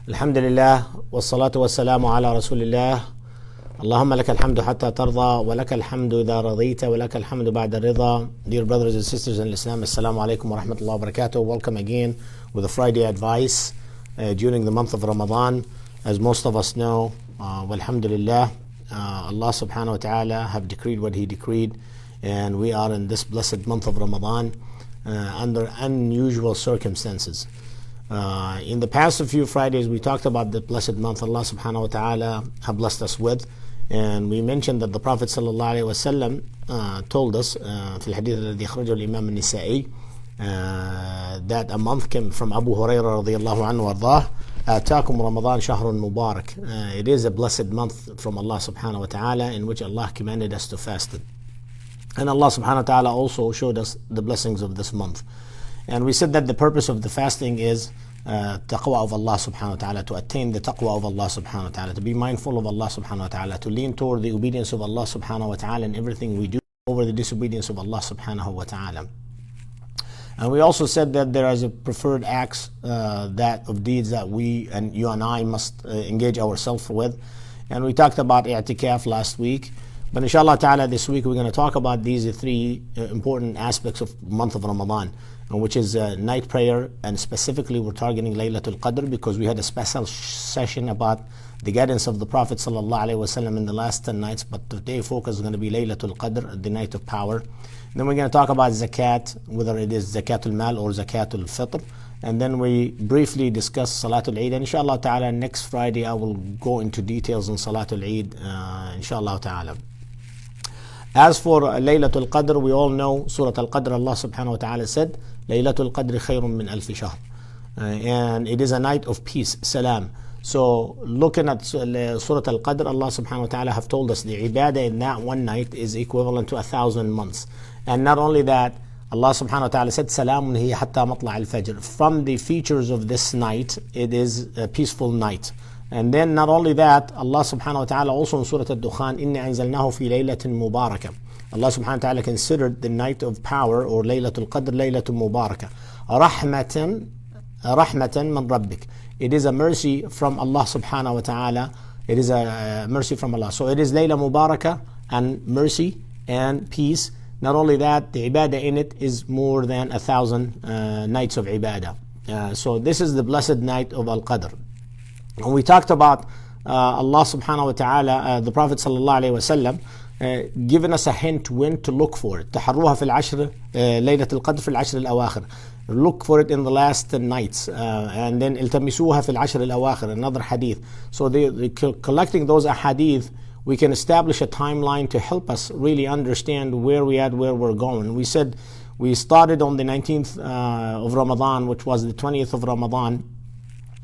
الحمد لله والصلاة والسلام على رسول الله. اللهم لك الحمد حتى ترضى ولك الحمد إذا رضيت ولك الحمد بعد الرضا. Dear brothers and sisters in Islam, Assalamu alaikum wa rahmatullahi wa barakatuh. Welcome again with a Friday advice during the month of Ramadan. As most of us know, walhamdulillah, Allah subhanahu wa ta'ala have decreed what He decreed, and we are in this blessed month of Ramadan under unusual circumstances. In the past few Fridays, we talked about the blessed month Allah subhanahu wa ta'ala have blessed us with, and we mentioned that the Prophet sallallahu alaihi wasallam told us في الحديث الذي أخرجه الإمام النسائي that a month came from Abu Hurairah radiyallahu anhu وارضاه آتاكم رمضان شهر مبارك. It is a blessed month from Allah subhanahu wa ta'ala in which Allah commanded us to fast it. And Allah subhanahu wa ta'ala also showed us the blessings of this month. And we said that the purpose of the fasting is taqwa of Allah subhanahu wa ta'ala, to attain the taqwa of Allah subhanahu wa ta'ala, to be mindful of Allah subhanahu wa ta'ala, to lean toward the obedience of Allah subhanahu wa ta'ala in everything we do over the disobedience of Allah subhanahu wa ta'ala. And we also said that there is a preferred acts that of deeds that we and you and I must engage ourselves with. And we talked about i'tikaf last week. But inshallah ta'ala this week we're going to talk about these three important aspects of month of Ramadan, which is night prayer, and specifically we're targeting Laylatul Qadr because we had a special session about the guidance of the Prophet sallallahu alaihi wasallam in the last 10 nights, but today focus is going to be Laylatul Qadr, the night of power. And then we're going to talk about Zakat, whether it is Zakatul Mal or Zakatul Fitr, and then we briefly discuss Salatul Eid, and inshallah ta'ala next Friday I will go into details on Salatul Eid inshallah ta'ala. As for Laylatul Qadr, we all know Surah Al-Qadr, Allah subhanahu wa ta'ala said, Laylatul Qadr khayrun min alfi shahr. And it is a night of peace, salam. So looking at Surah Al-Qadr, Allah subhanahu wa ta'ala have told us the ibadah in that one night is equivalent to 1,000 months. And not only that, Allah subhanahu wa ta'ala said, Salamun hiya hatta matla' al-fajr. From the features of this night, it is a peaceful night. And then not only that, Allah subhanahu wa ta'ala also in Surah Al-Dukhan, إِنَّا أَنزَلْنَاهُ فِي لَيْلَةٍ مُبَارَكَةٍ. Allah subhanahu wa ta'ala considered the night of power or Laylatul Qadr, Laylatul Mubarakah. رَحْمَةً مِنْ رَبِّكَ. It is a mercy from Allah subhanahu wa ta'ala. It is a mercy from Allah. So it is Layla Mubarakah and mercy and peace. Not only that, the ibadah in it is more than 1,000 nights of ibadah. So this is the blessed night of Al-Qadr. And we talked about Allah subhanahu wa ta'ala, the Prophet sallallahu alayhi wa sallam, giving us a hint when to look for it. تحروها في العشر ليلة القدر في العشر الأواخر. Look for it in the last nights. And then التمسوها في العشر الأواخر, another hadith. So collecting those ahadith, we can establish a timeline to help us really understand where we are, where we're going. We said we started on the 19th of Ramadan, which was the 20th of Ramadan.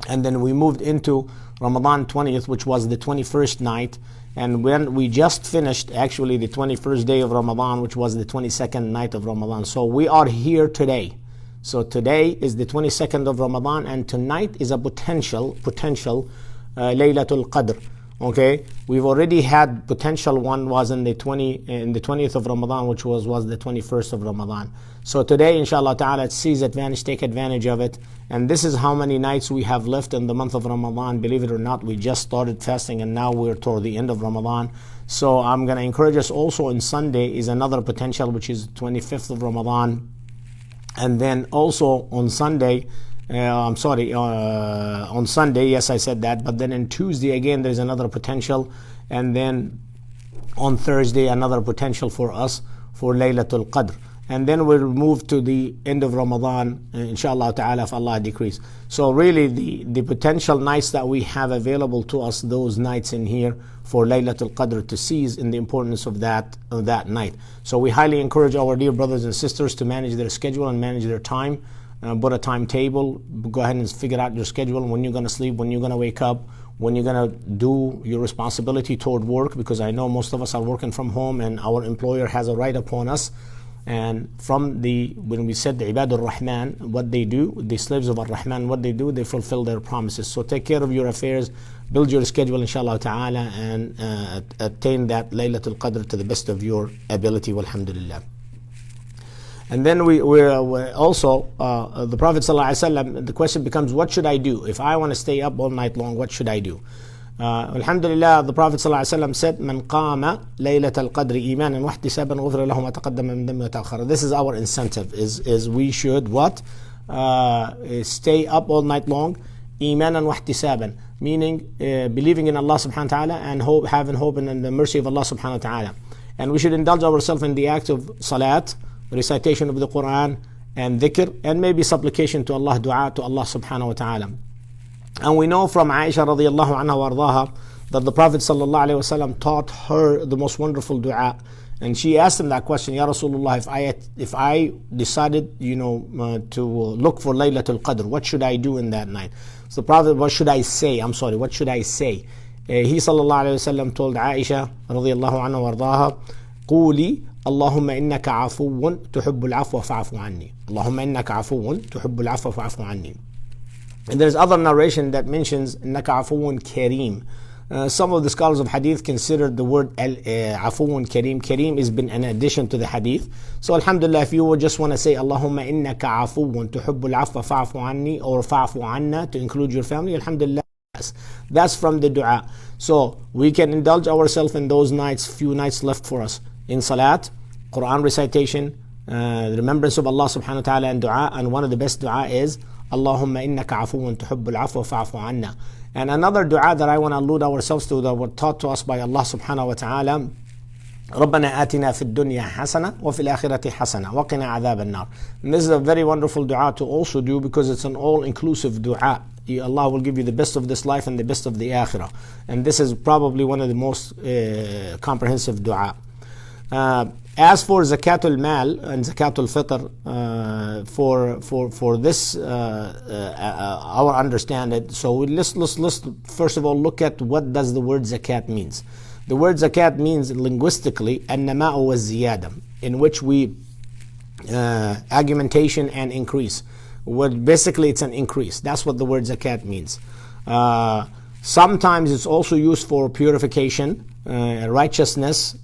And then we moved into Ramadan 20th, which was the 21st night. And when we just finished actually the 21st day of Ramadan, which was the 22nd night of Ramadan. So we are here today. So today is the 22nd of Ramadan, and tonight is a potential Laylatul Qadr. Okay, we've already had potential one was in the 20th of Ramadan, which was the 21st of Ramadan. So today, inshallah ta'ala, seize advantage, take advantage of it. And this is how many nights we have left in the month of Ramadan. Believe it or not, we just started fasting and now we're toward the end of Ramadan. So I'm going to encourage us also on Sunday is another potential, which is 25th of Ramadan. And then also on Sunday, on Sunday, yes, I said that, but then on Tuesday again there's another potential, and then on Thursday another potential for us for Laylatul Qadr, and then we'll move to the end of Ramadan, inshallah ta'ala, if Allah decrees. So really the potential nights that we have available to us, those nights in here for Laylatul Qadr, to seize in the importance of that night. So we highly encourage our dear brothers and sisters to manage their schedule and manage their time. Put a timetable, go ahead and figure out your schedule, when you're going to sleep, when you're going to wake up, when you're going to do your responsibility toward work, because I know most of us are working from home and our employer has a right upon us. And when we said the Ibadur Rahman, what they do, the slaves of Ar-Rahman, what they do, they fulfill their promises. So take care of your affairs, build your schedule inshallah ta'ala, and attain that Laylatul Qadr to the best of your ability, walhamdulillah. And then we also, the Prophet ﷺ, the question becomes, what should I do? If I want to stay up all night long, what should I do? Alhamdulillah, the Prophet ﷺ said, "Man qama laylat al-qadri imanan wa ihtisaban ghufira lahu ma taqaddama min dhanbihi wa ta'akhkhara." This is our incentive, is we should what? Stay up all night long, imanan wa ihtisaban, meaning believing in Allah subhanahu wa ta'ala and having hope in the mercy of Allah subhanahu wa ta'ala. And we should indulge ourselves in the act of salat, recitation of the Quran, and dhikr, and maybe supplication to Allah, dua to Allah subhanahu wa ta'ala. And we know from Aisha radiallahu anha wa ardaha that the Prophet sallallahu alayhi wasallam taught her the most wonderful dua. And she asked him that question, Ya Rasulullah, if I decided, to look for Laylatul Qadr, what should I do in that night? So the Prophet, what should I say? He sallallahu alayhi wasallam told Aisha radiallahu anha wa ardaha, قولي اللهم إنك عفو تحب العفو فاعف عني. اللهم إنك عفو تحب العفو فاعف عني. And there's other narration that mentions إنك عفو كريم. Some of the scholars of hadith consider the word عفو كريم. Kareem has been an addition to the hadith. So alhamdulillah, if you would just want to say اللهم إنك عفو تحب العفو فاعف عني, or فاعف عنا to include your family, alhamdulillah, that's from the dua. So we can indulge ourselves in those nights, few nights left for us, in salat, Quran recitation, the remembrance of Allah subhanahu wa ta'ala, and dua. And one of the best dua is Allahumma innaka afuun tuhibbul afwa fa'fu anna. And another dua that I want to allude ourselves to, that were taught to us by Allah subhanahu wa ta'ala, ربنا آتنا في الدنيا حسنة وفي الآخرة حسنة وقنا عذاب النار. And this is a very wonderful dua to also do, because it's an all-inclusive dua. Allah will give you the best of this life and the best of the akhirah. And this is probably one of the most comprehensive dua. As for Zakatul Mal and Zakatul Fitr, for this our understanding, so let's first of all look at what does the word zakat means. The word zakat means linguistically an-nama'u wa ziyada, in which we augmentation and increase. Basically it's an increase. That's what the word zakat means. Sometimes it's also used for purification, righteousness.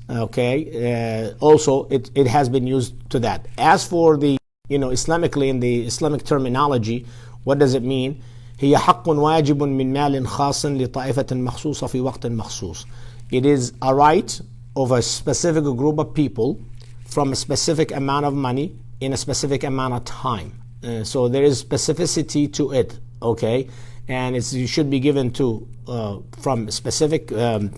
Also it has been used to that. As for the Islamically, in the Islamic terminology, what does it mean? هي حق واجب من مال خاص لطائفة مخصوصة في وقت مخصوص. It is a right of a specific group of people from a specific amount of money in a specific amount of time. So there is specificity to it, and it should be given to from a specific group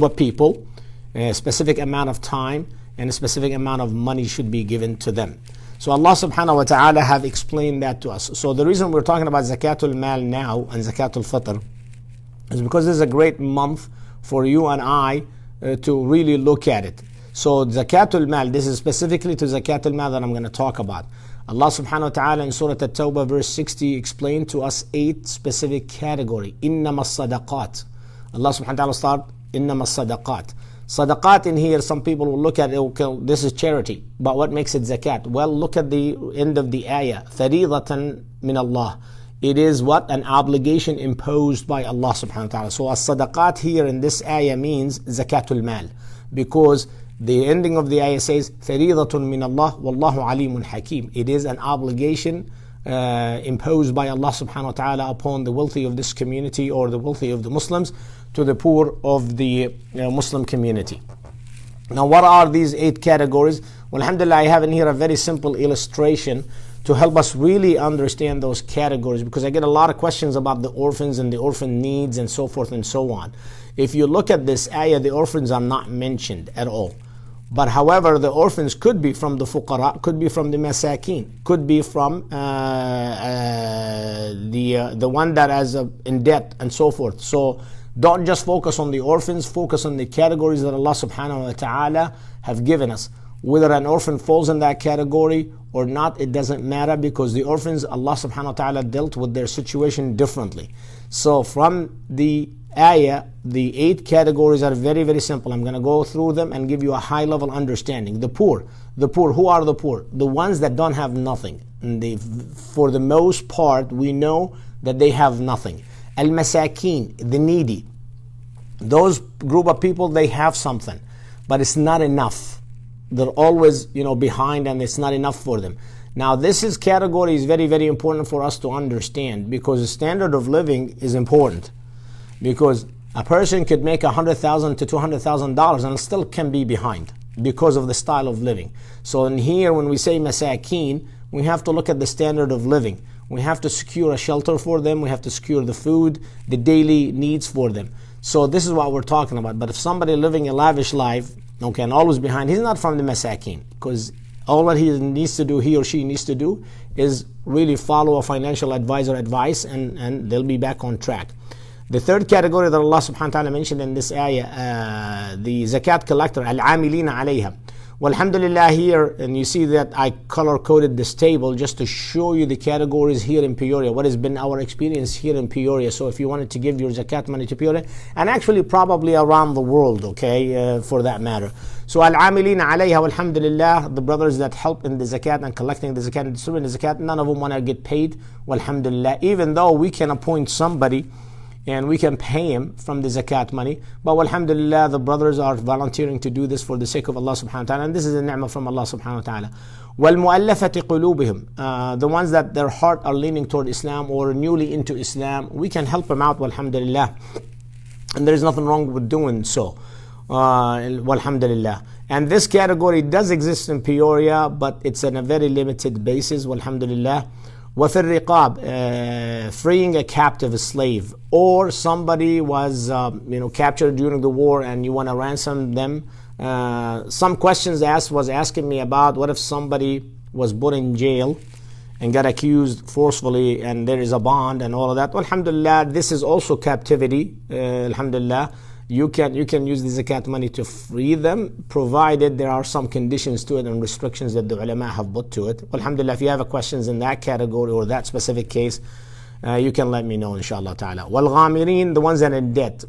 of people, a specific amount of time, and a specific amount of money should be given to them. So Allah subhanahu wa ta'ala have explained that to us. So the reason we're talking about Zakatul Mal now and Zakatul Fitr is because this is a great month for you and I to really look at it. So Zakatul Mal, this is specifically to Zakatul Mal that I'm going to talk about. Allah subhanahu wa ta'ala in Surah At-Tawbah verse 60 explained to us 8 specific categories. إِنَّمَا الصَّدَقَاتِ. Allah subhanahu wa ta'ala start إِنَّمَا الصَّدَقَاتِ. Sadaqat in here, some people will look at it, okay, this is charity, but what makes it zakat? Well, look at the end of the ayah. فَرِيضَةً مِنَ Allah. It is what? An obligation imposed by Allah subhanahu wa ta'ala. So as-sadaqat here in this ayah means zakatul mal, because the ending of the ayah says فَرِيضَةٌ مِنَ اللَّهِ وَاللَّهُ عَلِيمٌ حَكِيمٌ. It is an obligation imposed by Allah subhanahu wa ta'ala upon the wealthy of this community, or the wealthy of the Muslims, to the poor of the Muslim community. Now what are these 8 categories? Well, alhamdulillah, I have in here a very simple illustration to help us really understand those categories, because I get a lot of questions about the orphans and the orphan needs and so forth and so on. If you look at this ayah, the orphans are not mentioned at all. But however, the orphans could be from the fuqara, could be from the masakin, could be from the one that is in debt and so forth. So don't just focus on the orphans, focus on the categories that Allah subhanahu wa ta'ala have given us. Whether an orphan falls in that category or not, it doesn't matter, because the orphans, Allah subhanahu wa ta'ala dealt with their situation differently. So from the ayah, the 8 categories are very, very simple. I'm going to go through them and give you a high level understanding. The poor, who are the poor? The ones that don't have nothing. And for the most part, we know that they have nothing. Al-Masakin, the needy. Those group of people, they have something, but it's not enough. They're always, behind, and it's not enough for them. Now, category is very, very important for us to understand, because the standard of living is important. Because a person could make $100,000 to $200,000 and still can be behind because of the style of living. So in here, when we say masakeen, we have to look at the standard of living. We have to secure a shelter for them. We have to secure the food, the daily needs for them. So this is what we're talking about. But if somebody living a lavish life, and always behind, he's not from the masakeen, because all what he or she needs to do is really follow a financial advisor advice, and they'll be back on track. The third category that Allah subhanahu wa ta'ala mentioned in this ayah, the zakat collector, al-amilina alayha. Well, alhamdulillah, here, and you see that I color-coded this table just to show you the categories here in Peoria, what has been our experience here in Peoria. So if you wanted to give your zakat money to Peoria, and actually probably around the world, for that matter. So al-amilina alayha, alhamdulillah, the brothers that help in the zakat and collecting the zakat and distributing the zakat, none of them want to get paid, alhamdulillah, even though we can appoint somebody and we can pay him from the zakat money. But alhamdulillah, the brothers are volunteering to do this for the sake of Allah subhanahu wa ta'ala, and this is a ni'mah from Allah subhanahu wa ta'ala. وَالْمُؤَلَّفَةِ قُلُوبِهِمْ, the ones that their heart are leaning toward Islam or newly into Islam, we can help them out, alhamdulillah. And there is nothing wrong with doing so, alhamdulillah. And this category does exist in Peoria, but it's on a very limited basis, alhamdulillah. وَفِي الرِّقَابِ, freeing a captive, a slave, or somebody was captured during the war and you want to ransom them. Some questions was asking me about, what if somebody was put in jail and got accused forcefully and there is a bond and all of that. Alhamdulillah, this is also captivity. Alhamdulillah, you can use the zakat money to free them, provided there are some conditions to it and restrictions that the ulama have put to it. Alhamdulillah, if you have questions in that category or that specific case, you can let me know, inshallah ta'ala. Wal-ghamirin, the ones that are in debt.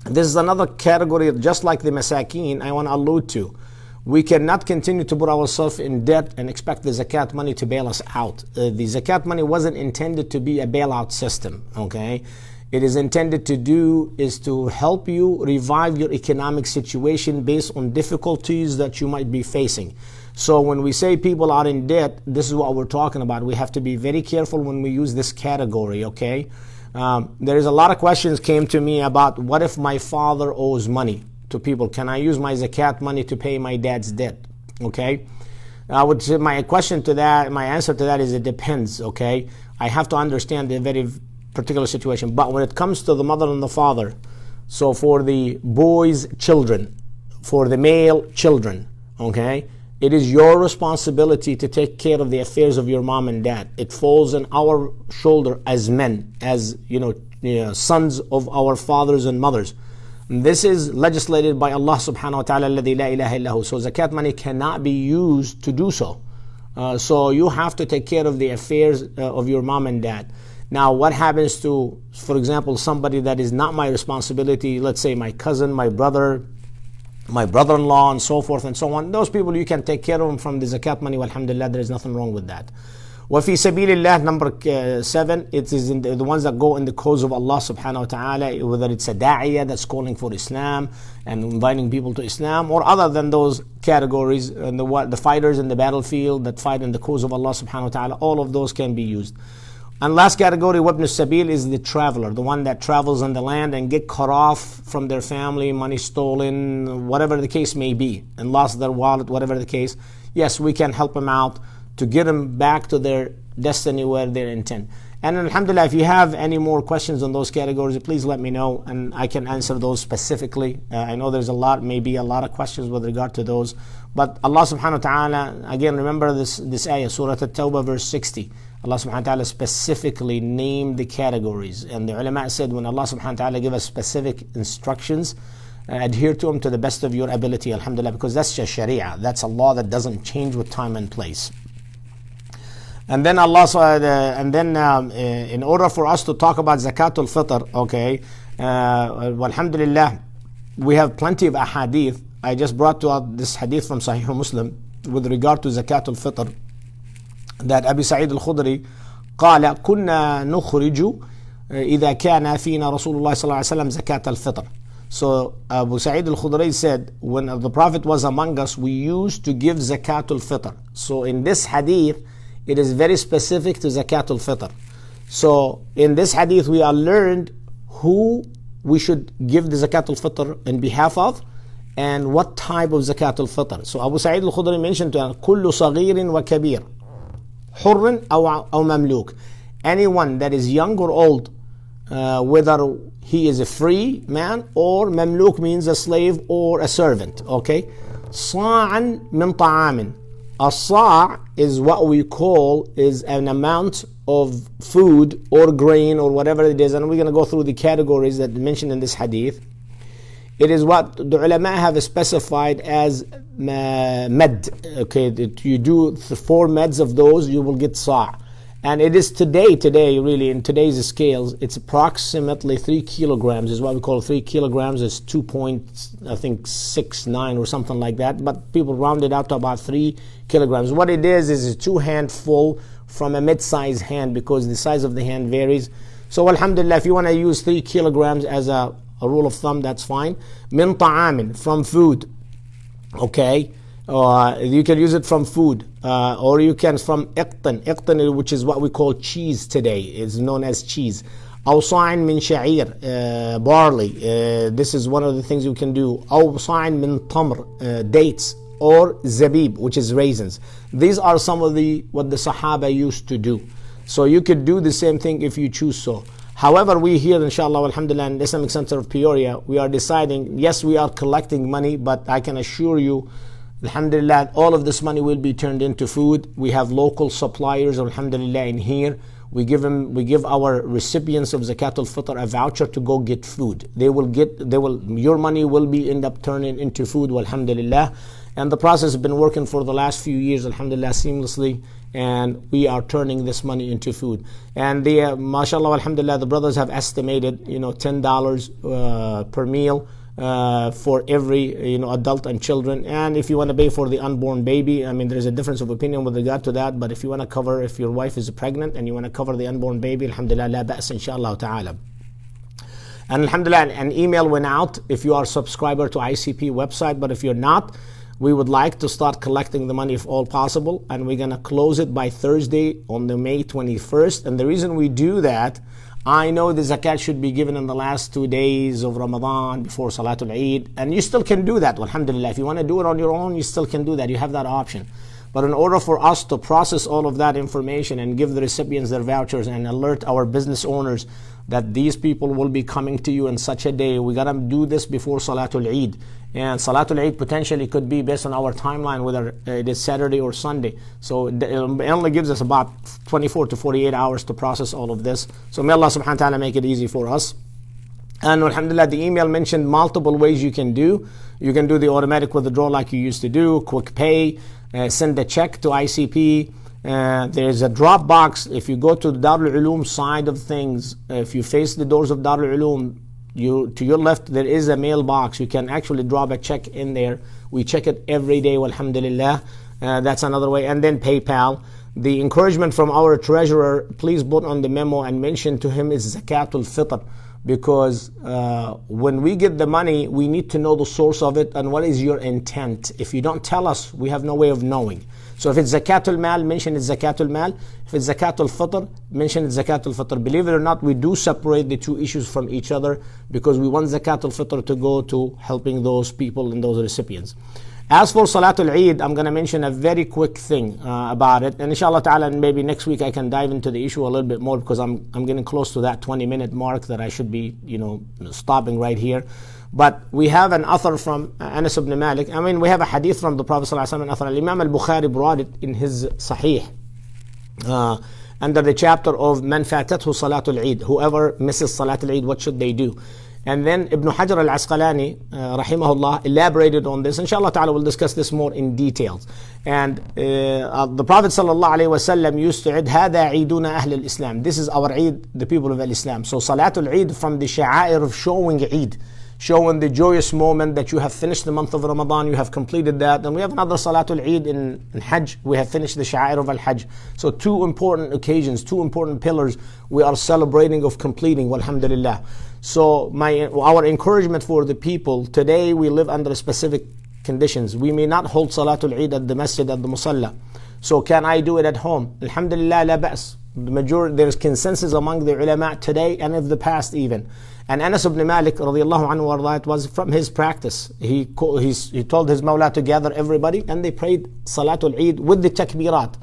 This is another category, just like the masakeen, I want to allude to. We cannot continue to put ourselves in debt and expect the zakat money to bail us out. The zakat money wasn't intended to be a bailout system, It is intended to help you revive your economic situation based on difficulties that you might be facing. So when we say people are in debt, this is what we're talking about. We have to be very careful when we use this category, There is a lot of questions came to me about, what if my father owes money to people? Can I use my zakat money to pay my dad's debt? I would say my answer to that is it depends, I have to understand the very particular situation. But when it comes to the mother and the father, so for the boys' children, for the male children, it is your responsibility to take care of the affairs of your mom and dad. It falls on our shoulder as men, as sons of our fathers and mothers. And this is legislated by Allah subhanahu wa ta'ala, alladhi la ilaha illahu. So zakat money cannot be used to do so. So you have to take care of the affairs of your mom and dad. Now, what happens to, for example, somebody that is not my responsibility, let's say my cousin, my brother, my brother-in-law, and so forth and so on. Those people, you can take care of them from the zakat money. Alhamdulillah, there is nothing wrong with that. وَفِي سَبِيلِ اللَّهِ, number 7, it is in the ones that go in the cause of Allah subhanahu wa ta'ala, whether it's a da'iyah that's calling for Islam and inviting people to Islam, or other than those categories, and the fighters in the battlefield that fight in the cause of Allah subhanahu wa ta'ala, all of those can be used. And last category, wabn sabil, is the traveler, the one that travels on the land and get cut off from their family, money stolen, whatever the case may be, and lost their wallet, whatever the case. Yes, we can help them out to get them back to their destiny where they're intent. And alhamdulillah, if you have any more questions on those categories, please let me know and I can answer those specifically. I know there's maybe a lot of questions with regard to those. But Allah subhanahu wa ta'ala, again, remember this ayah, Surah At-Tawbah, verse 60. Allah subhanahu wa ta'ala specifically named the categories. And the ulama said, when Allah subhanahu wa ta'ala give us specific instructions, adhere to them to the best of your ability, alhamdulillah, because that's just sharia. That's a law that doesn't change with time and place. And then in order for us to talk about Zakatul Fitr, alhamdulillah, we have plenty of ahadith. I just brought to out this hadith from Sahih Muslim with regard to Zakatul Fitr, that Abu Sa'id al-Khudri قال كنا نخرج إذا كان فينا رسول الله صلى الله عليه وسلم زكاة الفطر. So Abu Sa'id al-Khudri said, when the Prophet was among us, we used to give Zakatul Fitr. So in this hadith, it is very specific to Zakatul Fitr. So in this hadith, we are learned who we should give the Zakatul Fitr in behalf of, and what type of Zakatul Fitr. So Abu Sa'id al-Khudri mentioned to us, كُلُّ صَغِيرٍ وَكَبِيرٍ حُرٍ أو مملوك. Anyone that is young or old, whether he is a free man or mamluk means a slave or a servant. Okay, صاعًا من طعام. A sa' is what we call is an amount of food or grain or whatever it is, and we're going to go through the categories that mentioned in this hadith. It is what the ulama have specified as med. Okay, you do 4 meds of those, you will get sa'. And it is today really, in today's scales, it's approximately 3 kilograms is what we call 3 kilograms. Is 2.69 or something like that. But people round it out to about 3 kilograms. What it is a 2 handful from a mid-sized hand, because the size of the hand varies. So alhamdulillah, if you want to use 3 kilograms as a rule of thumb, that's fine. Min ta'amin, from food. Okay. You can use it from food, or you can from iqtan. Iqtan, which is what we call cheese today, is known as cheese. أو صاع من شعير, barley. This is one of the things you can do. أو صاع من تمر, dates, or zabib, which is raisins. These are some of what the Sahaba used to do. So you could do the same thing if you choose so. However, we here, inshallah, alhamdulillah, in the Islamic Center of Peoria, we are deciding, yes, we are collecting money, but I can assure you, alhamdulillah, all of this money will be turned into food. We have local suppliers, alhamdulillah, in here. We give our recipients of Zakatul Fitr a voucher to go get food. Your money will be end up turning into food, alhamdulillah. And the process has been working for the last few years, alhamdulillah, seamlessly. And we are turning this money into food. And mashallah, alhamdulillah, the brothers have estimated, $10 per meal. For every adult and children. And if you want to pay for the unborn baby, I mean, there's a difference of opinion with regard to that, but if you want to cover, if your wife is pregnant and you want to cover the unborn baby, alhamdulillah, la ba's, inshallah ta'ala. And alhamdulillah, an email went out if you are a subscriber to ICP website, but if you're not, we would like to start collecting the money if all possible, and we're going to close it by Thursday on the May 21st. And the reason we do that, I know the zakat should be given in the last 2 days of Ramadan before Salatul Eid, and you still can do that, alhamdulillah. If you want to do it on your own, you still can do that. You have that option. But in order for us to process all of that information and give the recipients their vouchers and alert our business owners that these people will be coming to you in such a day, we got to do this before Salatul Eid. And Salatul Eid potentially could be based on our timeline, whether it is Saturday or Sunday. So it only gives us about 24 to 48 hours to process all of this. So may Allah subhanahu wa ta'ala make it easy for us. And alhamdulillah, the email mentioned multiple ways you can do. You can do the automatic withdrawal like you used to do, quick pay, send a check to ICP. There's a drop box. If you go to the Darul Uloom side of things, if you face the doors of Darul Uloom, to your left there is a mailbox. You can actually drop a check in there. We check it every day, alhamdulillah. That's another way. And then PayPal. The encouragement from our treasurer, please put on the memo and mention to him, is Zakatul Fitr. Because when we get the money, we need to know the source of it and what is your intent. If you don't tell us, we have no way of knowing. So if it's Zakatul Mal, mention it's Zakatul Mal. If it's Zakatul Fitr, mention it's Zakatul Fitr. Believe it or not, we do separate the two issues from each other, because we want Zakatul Fitr to go to helping those people and those recipients. As for Salatul Eid, I'm going to mention a very quick thing about it. And inshallah ta'ala, maybe next week I can dive into the issue a little bit more, because I'm getting close to that 20-minute mark that I should be, stopping right here. But we have an author from Anas ibn Malik. I mean, we have a hadith from the Prophet sallallahu alaihi wasallam. Imam al-Bukhari brought it in his Sahih under the chapter of Man fatathu Salatul Eid. Whoever misses Salatul Eid, what should they do? And then Ibn Hajar al-Asqalani, rahimahullah, elaborated on this. Inshallah ta'ala, we'll discuss this more in details. And the Prophet sallallahu alayhi wasallam used to Eid, هَذَا عِيدُنَا أَهْلِ الْإِسْلَامِ. This is our Eid, the people of Islam. So Salatul Eid, from the sha'air of showing Eid. showing the joyous moment that you have finished the month of Ramadan, you have completed that. And we have another Salatul Eid in Hajj, we have finished the Sha'air of Al-Hajj. So two important occasions, two important pillars we are celebrating of completing, walhamdulillah. So our encouragement for the people, today we live under specific conditions. We may not hold Salatul Eid at the masjid, at the musalla. So can I do it at home? Alhamdulillah, la ba's. The majority, there's consensus among the ulama today and of the past even. And Anas ibn Malik radiallahu anhu, it was from his practice. He told his Mawla to gather everybody and they prayed Salatul Eid with the takbirat.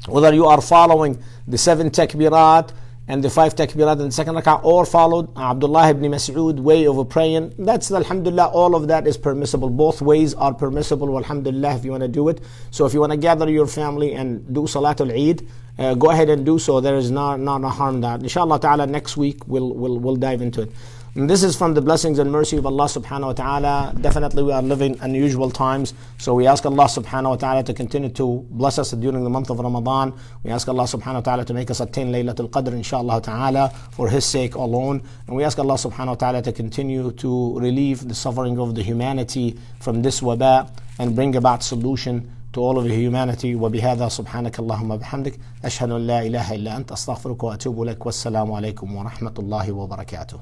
Whether you are following the 7 takbirat and the 5 takbirat in the second rak'ah, or followed Abdullah ibn Mas'ud way of praying, that's alhamdulillah, all of that is permissible. Both ways are permissible, alhamdulillah, if you want to do it. So if you want to gather your family and do Salatul Eid, go ahead and do so. There is not a harm that. Inshallah ta'ala, next week we'll dive into it. And this is from the blessings and mercy of Allah subhanahu wa ta'ala. Definitely we are living unusual times. So we ask Allah subhanahu wa ta'ala to continue to bless us during the month of Ramadan. We ask Allah subhanahu wa ta'ala to make us attain Laylatul Qadr inshallah ta'ala for His sake alone. And we ask Allah subhanahu wa ta'ala to continue to relieve the suffering of the humanity from this waba and bring about solution to all of humanity. وبهذا سبحانك اللهم وبحمدك أشهد أن لا إله إلا أنت أستغفرك وأتوب إليك والسلام عليكم ورحمة الله وبركاته.